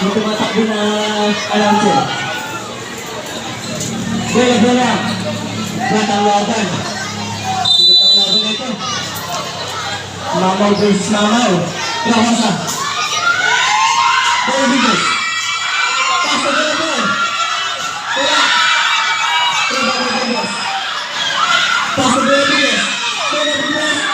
Yung tumatakbo na announcer. Bola. Batang laban. Batang laban na ito. Mamaw versus Mamaw. Ramasa. Bola Bigas. Pasa bola bola. Bola. Bola Bigas. Pasa bola Bigas. Bola Bigas.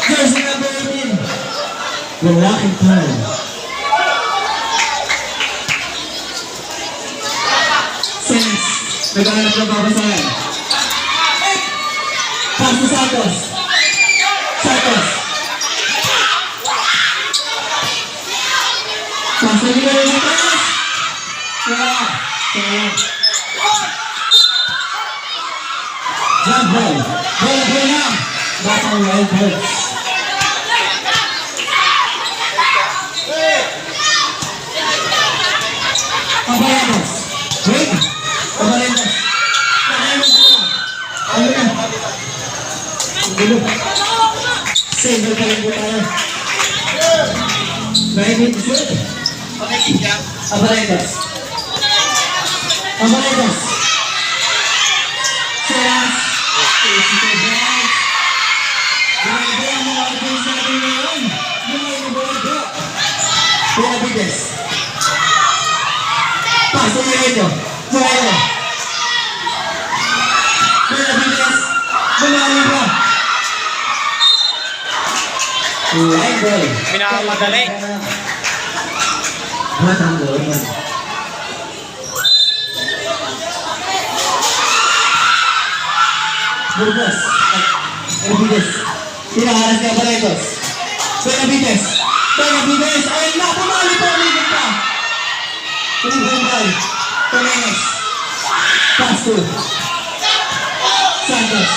Jersey number 18. Lalaki time. Sense. Naghahanap ng babasahan. Pass to Santos. Santos. Pass to Miguel Santos. Jump ball. Bola na. Batang Wild Birds. Cabalendas. Wait. Cabalendas. Ano na? Gulo. Saber ka rin po tayo. Naibig shoot. Cabalendas. Cabalendas. Seras. Grabe ang mga defense natin ngayon. Bola Bigas. Paso na ito. Moreno. Bola Bigas. Bumalik ba? Right ball. Minamadali. Matang ball. Burgos. Benavides. Hinaharas niya Barretos. Benavides. Benavides. Ayun na. Pumali po. Amigin pa. Tumibay. Tomenes. Pasto. Santos.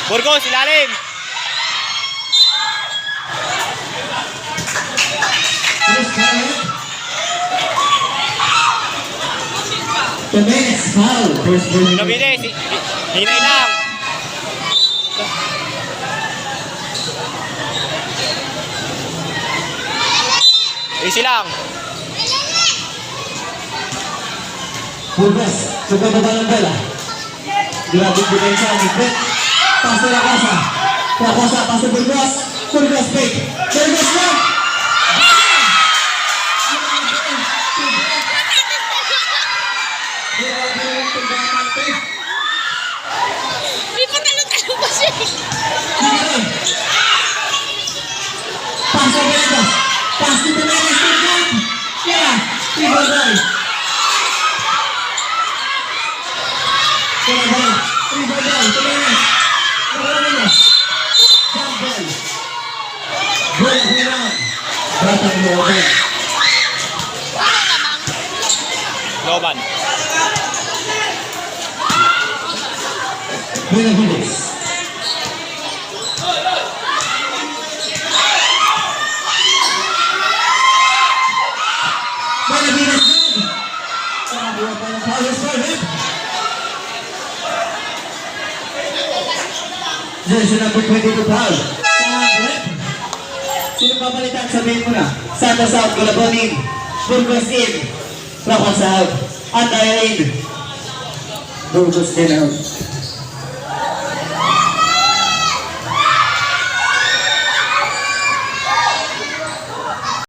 Burgos, ilalim. Chris Carlet. Tomenes. Foul. First ball. Nabilis. Hinay lang. Easy lang. Burgos. Sugbaba ng bola. Grabe depensa ni Bet. Paso la casa. La casa. Paso Burgos. Burgos fake. Burgos lang. May patalo-talo pa siya. Paso Burgos. Paso Burgos. Burgos. Yeah. Ibagay. Ibagay. Ibagay. Tumanas. Tumanas. Jump ball. Bola. Batang Loban. Loban. Benavides. Benavides good. Buwan pa ng foul for him. Jersey number 22 foul. Santos. Sino papalitan? Sabihin mo na. Santos out. Galabon in. Burgos in. Rakwas out. Andayo in. Burgos din out.